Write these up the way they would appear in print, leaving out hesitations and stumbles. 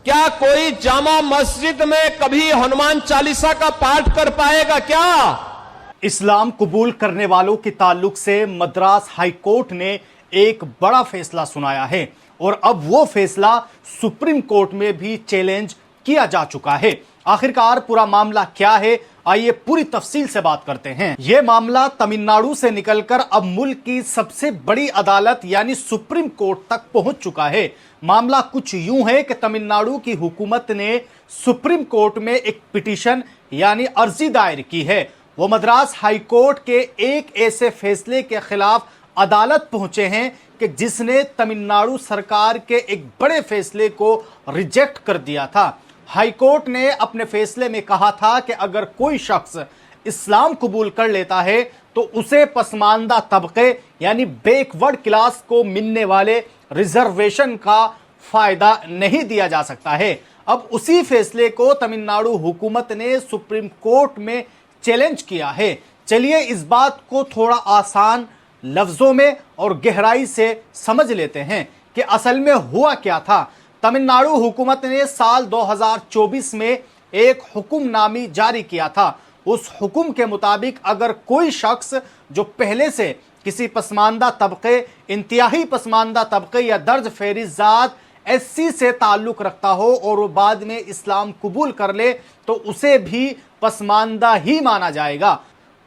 क्या कोई जामा मस्जिद में कभी हनुमान चालीसा का पाठ कर पाएगा क्या? इस्लाम कबूल करने वालों के ताल्लुक से मद्रास हाई कोर्ट ने एक बड़ा फैसला सुनाया है और अब वो फैसला सुप्रीम कोर्ट में भी चैलेंज किया जा चुका है। आखिरकार पूरा मामला क्या है, आइए पूरी तफसील से बात करते हैं। यह मामला तमिलनाडु से निकलकर अब मुल्क की सबसे बड़ी अदालत यानी सुप्रीम कोर्ट तक पहुंच चुका है। मामला कुछ यूं है कि तमिलनाडु की हुकूमत ने सुप्रीम कोर्ट में एक पिटीशन यानी अर्जी दायर की है। वो मद्रास हाई कोर्ट के एक ऐसे फैसले के खिलाफ अदालत पहुंचे हैं कि जिसने तमिलनाडु सरकार के एक बड़े फैसले को रिजेक्ट कर दिया था। हाई कोर्ट ने अपने फैसले में कहा था कि अगर कोई शख्स इस्लाम कबूल कर लेता है तो उसे पसमानदा तबके यानी बैकवर्ड क्लास को मिलने वाले रिजर्वेशन का फायदा नहीं दिया जा सकता है। अब उसी फैसले को तमिलनाडु हुकूमत ने सुप्रीम कोर्ट में चैलेंज किया है। चलिए इस बात को थोड़ा आसान लफ्जों में और गहराई से समझ लेते हैं कि असल में हुआ क्या था। तमिलनाडु हुकूमत ने साल 2024 में एक हुक्मनामी जारी किया था। उस हुक्म के मुताबिक अगर कोई शख्स जो पहले से किसी पसमानदा तबके, इंतहाई पसमानदा तबके या दर्ज फेरिजात एससी से ताल्लुक रखता हो और वो बाद में इस्लाम कबूल कर ले तो उसे भी पसमानदा ही माना जाएगा।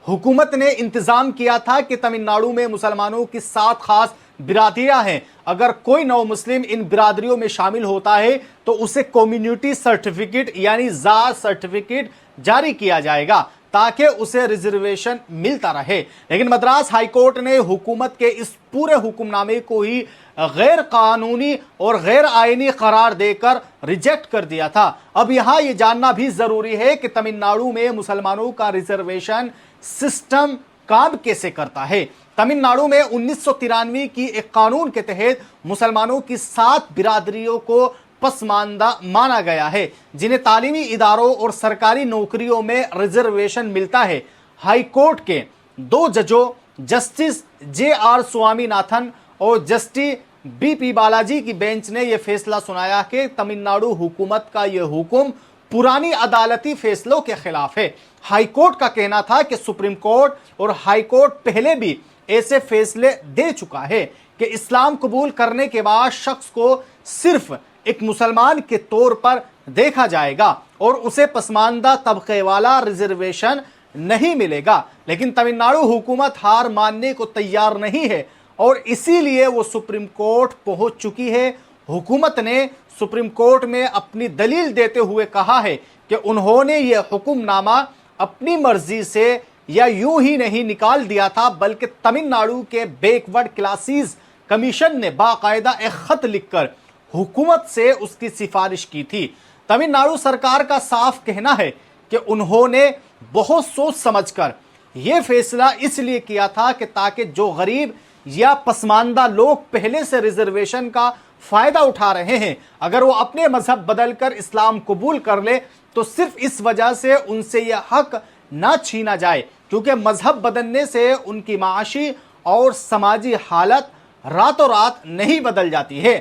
हुकूमत ने इंतजाम किया था कि तमिलनाडु में मुसलमानों की 7 खास बिरादरियां हैं। अगर कोई नौ मुस्लिम इन बिरादरियों में शामिल होता है तो उसे कम्युनिटी सर्टिफिकेट यानी जार सर्टिफिकेट जारी किया जाएगा ताकि उसे रिजर्वेशन मिलता रहे। लेकिन मद्रास हाई कोर्ट ने हुकूमत के इस पूरे हुक्मनामे को ही गैर कानूनी और गैर आईनी करार देकर रिजेक्ट कर दिया था। अब यहाँ ये जानना भी जरूरी है कि तमिलनाडु में मुसलमानों का रिजर्वेशन सिस्टम काम कैसे करता है। तमिलनाडु में 1993 की एक कानून के तहत मुसलमानों की 7 बिरादरियों को पसमानदा माना गया है जिन्हें तालीमी इदारों और सरकारी नौकरियों में रिजर्वेशन मिलता है। हाई कोर्ट के 2 जजों जस्टिस JR स्वामीनाथन और जस्टिस BP बालाजी की बेंच ने यह फैसला सुनाया कि तमिलनाडु हुकूमत का यह हुक्म पुरानी अदालती फैसलों के खिलाफ है। हाई कोर्ट का कहना था कि सुप्रीम कोर्ट और हाई कोर्ट पहले भी ऐसे फैसले दे चुका है कि इस्लाम कबूल करने के बाद शख्स को सिर्फ एक मुसलमान के तौर पर देखा जाएगा और उसे पसमानदा तबके वाला रिजर्वेशन नहीं मिलेगा। लेकिन तमिलनाडु हुकूमत हार मानने को तैयार नहीं है और इसीलिए वो सुप्रीम कोर्ट पहुंच चुकी है। हुकूमत ने सुप्रीम कोर्ट में अपनी दलील देते हुए कहा है कि उन्होंने ये हुक्मनामा अपनी मर्जी से या यूं ही नहीं निकाल दिया था, बल्कि तमिलनाडु के बैकवर्ड क्लासेस कमीशन ने बाकायदा एक खत लिखकर हुकूमत से उसकी सिफारिश की थी। तमिलनाडु सरकार का साफ कहना है कि उन्होंने बहुत सोच समझकर यह फैसला इसलिए किया था कि ताकि जो गरीब या पसमानदा लोग पहले से रिजर्वेशन का फायदा उठा रहे हैं, अगर वो अपने मजहब बदलकर इस्लाम कबूल कर ले तो सिर्फ इस वजह से उनसे यह हक ना छीना जाए, क्योंकि मजहब बदलने से उनकी माशी और समाजी हालत रातों रात नहीं बदल जाती है।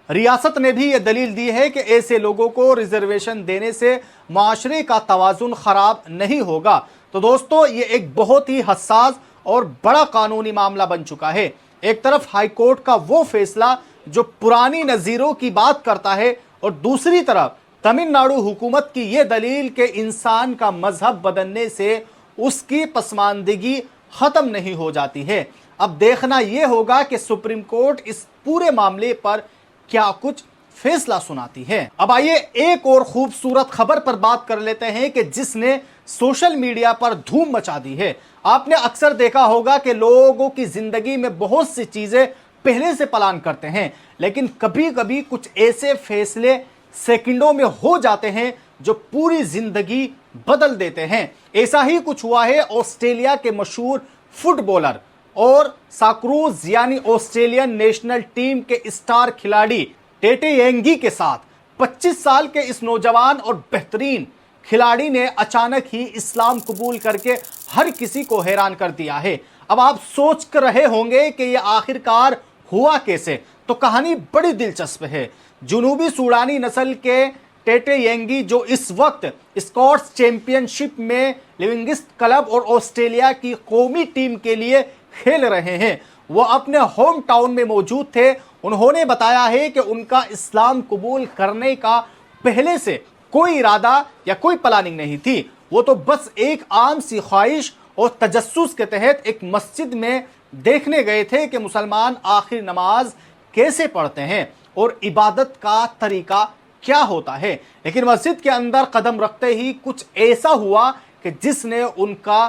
रियासत ने भी यह दलील दी है कि ऐसे लोगों को रिजर्वेशन देने से माशरे का तवाजुन खराब नहीं होगा। तो दोस्तों, ये एक बहुत ही हसास और बड़ा कानूनी मामला बन चुका है। एक तरफ हाई कोर्ट का वो फैसला जो पुरानी नज़ीरों की बात करता है और दूसरी तरफ तमिलनाडु हुकूमत की यह दलील कि इंसान का मजहब बदलने से उसकी पसमानदगी खत्म नहीं हो जाती है। अब देखना यह होगा कि सुप्रीम कोर्ट इस पूरे मामले पर क्या कुछ फैसला सुनाती है। अब आइए एक और खूबसूरत खबर पर बात कर लेते हैं कि जिसने सोशल मीडिया पर धूम मचा दी है। आपने अक्सर देखा होगा कि लोगों की जिंदगी में बहुत सी चीजें पहले से प्लान करते हैं, लेकिन कभी कभी कुछ ऐसे फैसले सेकंडों में हो जाते हैं जो पूरी जिंदगी बदल देते हैं। ऐसा ही कुछ हुआ है ऑस्ट्रेलिया के मशहूर फुटबॉलर और साक्रूज यानी ऑस्ट्रेलियन नेशनल टीम के स्टार खिलाड़ी टेटे येंगी के साथ। 25 साल के इस नौजवान और बेहतरीन खिलाड़ी ने अचानक ही इस्लाम कबूल करके हर किसी को हैरान कर दिया है। अब आप सोच कर रहे होंगे कि यह आखिरकार हुआ कैसे, तो कहानी बड़ी दिलचस्प है। जुनूबी सूडानी नस्ल के टेटे येंगी, जो इस वक्त स्कॉट्स चैंपियनशिप में लिविंगस्टन क्लब और ऑस्ट्रेलिया की कौमी टीम के लिए खेल रहे हैं, वो अपने होम टाउन में मौजूद थे। उन्होंने बताया है कि उनका इस्लाम कबूल करने का पहले से कोई इरादा या कोई प्लानिंग नहीं थी। वो तो बस एक आम सी ख्वाहिश और तजस्सुस के तहत एक मस्जिद में देखने गए थे कि मुसलमान आखिर नमाज कैसे पढ़ते हैं और इबादत का तरीका क्या होता है। लेकिन मस्जिद के अंदर कदम रखते ही कुछ ऐसा हुआ कि जिसने उनका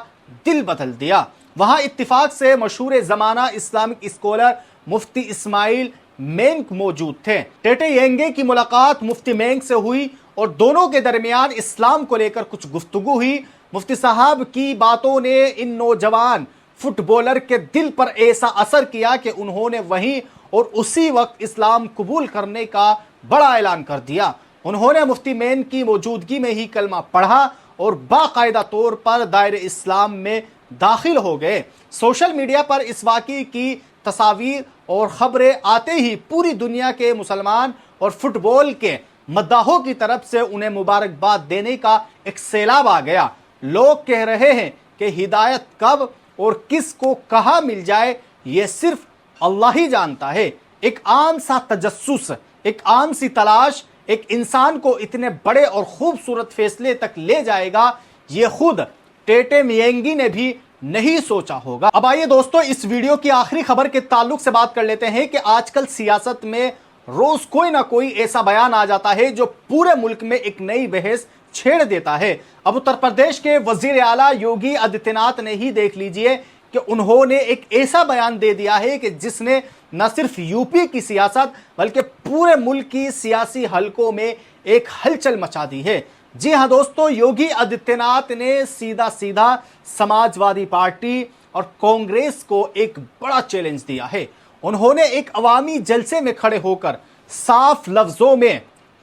दिल बदल दिया। वहां इत्तिफाक से मशहूर जमाना इस्लामिक स्कॉलर मुफ्ती इस्माइल मेंग मौजूद थे। टेटे येंगे की मुलाकात मुफ्ती मेंग से हुई और दोनों के दरमियान इस्लाम को लेकर कुछ गुफ्तगू हुई। मुफ्ती साहब की बातों ने इन नौजवान फुटबॉलर के दिल पर ऐसा असर किया कि उन्होंने वहीं और उसी वक्त इस्लाम कबूल करने का बड़ा ऐलान कर दिया। उन्होंने मुफ्ती मेंग की मौजूदगी में ही कलमा पढ़ा और बाकायदा तौर पर दायरे इस्लाम में दाखिल हो गए। सोशल मीडिया पर इस वाक़ये की तस्वीर और खबरें आते ही पूरी दुनिया के मुसलमान और फुटबॉल के मद्दाहों की तरफ से उन्हें मुबारकबाद देने का एक सैलाब आ गया। लोग कह रहे हैं कि हिदायत कब और किस को कहाँ मिल जाए ये सिर्फ अल्लाह ही जानता है। एक आम सा तजस्सुस, एक आम सी तलाश एक इंसान को इतने बड़े और खूबसूरत फैसले तक ले जाएगा, ये खुद टेटे येंगी ने भी नहीं सोचा होगा। अब आइए दोस्तों, इस वीडियो की आखिरी खबर के ताल्लुक से बात कर लेते हैं कि आजकल सियासत में रोज कोई ना कोई ऐसा बयान आ जाता है जो पूरे मुल्क में एक नई बहस छेड़ देता है। अब उत्तर प्रदेश के वजीर आला योगी आदित्यनाथ ने ही देख लीजिए कि उन्होंने एक ऐसा बयान दे दिया है कि जिसने न सिर्फ यूपी की सियासत बल्कि पूरे मुल्क की सियासी हलकों में एक हलचल मचा दी है। जी हां दोस्तों, योगी आदित्यनाथ ने सीधा सीधा समाजवादी पार्टी और कांग्रेस को एक बड़ा चैलेंज दिया है। उन्होंने एक अवामी जलसे में खड़े होकर साफ लफ्जों में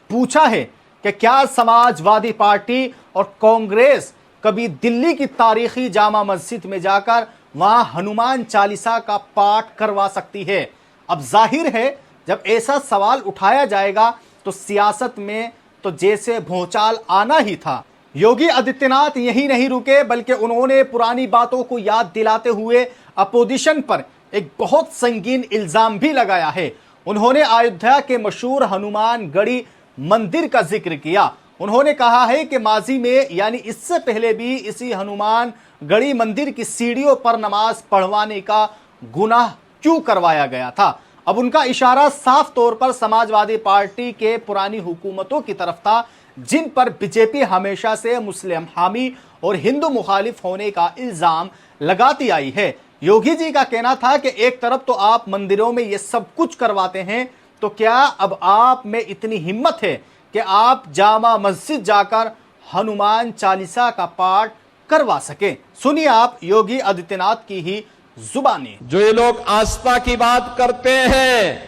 पूछा है कि क्या समाजवादी पार्टी और कांग्रेस कभी दिल्ली की तारीखी जामा मस्जिद में जाकर वहां हनुमान चालीसा का पाठ करवा सकती है। अब जाहिर है जब ऐसा सवाल उठाया जाएगा तो सियासत में तो जैसे भूचाल आना ही था। योगी आदित्यनाथ यही नहीं रुके बल्कि उन्होंने पुरानी बातों को याद दिलाते हुए अपोजिशन पर एक बहुत संगीन इल्जाम भी लगाया है। उन्होंने अयोध्या के मशहूर हनुमान गढ़ी मंदिर का जिक्र किया। उन्होंने कहा है कि माजी में यानी इससे पहले भी इसी हनुमान गढ़ी मंदिर की सीढ़ियों पर नमाज पढ़वाने का गुनाह क्यों करवाया गया था। अब उनका इशारा साफ तौर पर समाजवादी पार्टी के पुरानी हुकूमतों की तरफ था, जिन पर बीजेपी हमेशा से मुस्लिम हामी और हिंदू मुखालिफ होने का इल्जाम लगाती आई है। योगी जी का कहना था कि एक तरफ तो आप मंदिरों में ये सब कुछ करवाते हैं, तो क्या अब आप में इतनी हिम्मत है कि आप जामा मस्जिद जाकर हनुमान चालीसा का पाठ करवा सके। सुनिए आप योगी आदित्यनाथ की ही जुबानी। जो ये लोग आस्था की बात करते हैं,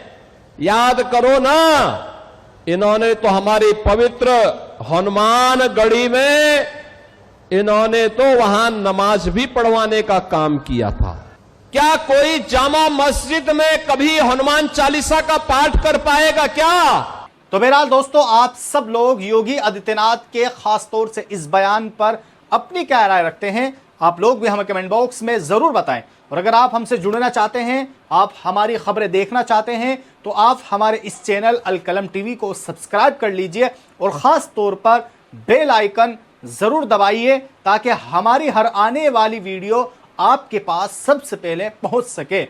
याद करो ना, इन्होंने तो हमारी पवित्र हनुमान गढ़ी में इन्होंने तो वहां नमाज भी पढ़वाने का काम किया था। क्या कोई जामा मस्जिद में कभी हनुमान चालीसा का पाठ कर पाएगा क्या? तो बहरहाल दोस्तों, आप सब लोग योगी आदित्यनाथ के खास तौर से इस बयान पर अपनी क्या राय रखते हैं, आप लोग भी हमें कमेंट बॉक्स में जरूर बताएं। और अगर आप हमसे जुड़ना चाहते हैं, आप हमारी खबरें देखना चाहते हैं, तो आप हमारे इस चैनल अल कलम टीवी को सब्सक्राइब कर लीजिए और खास तौर पर बेल आइकन जरूर दबाइए ताकि हमारी हर आने वाली वीडियो आपके पास सबसे पहले पहुंच सके।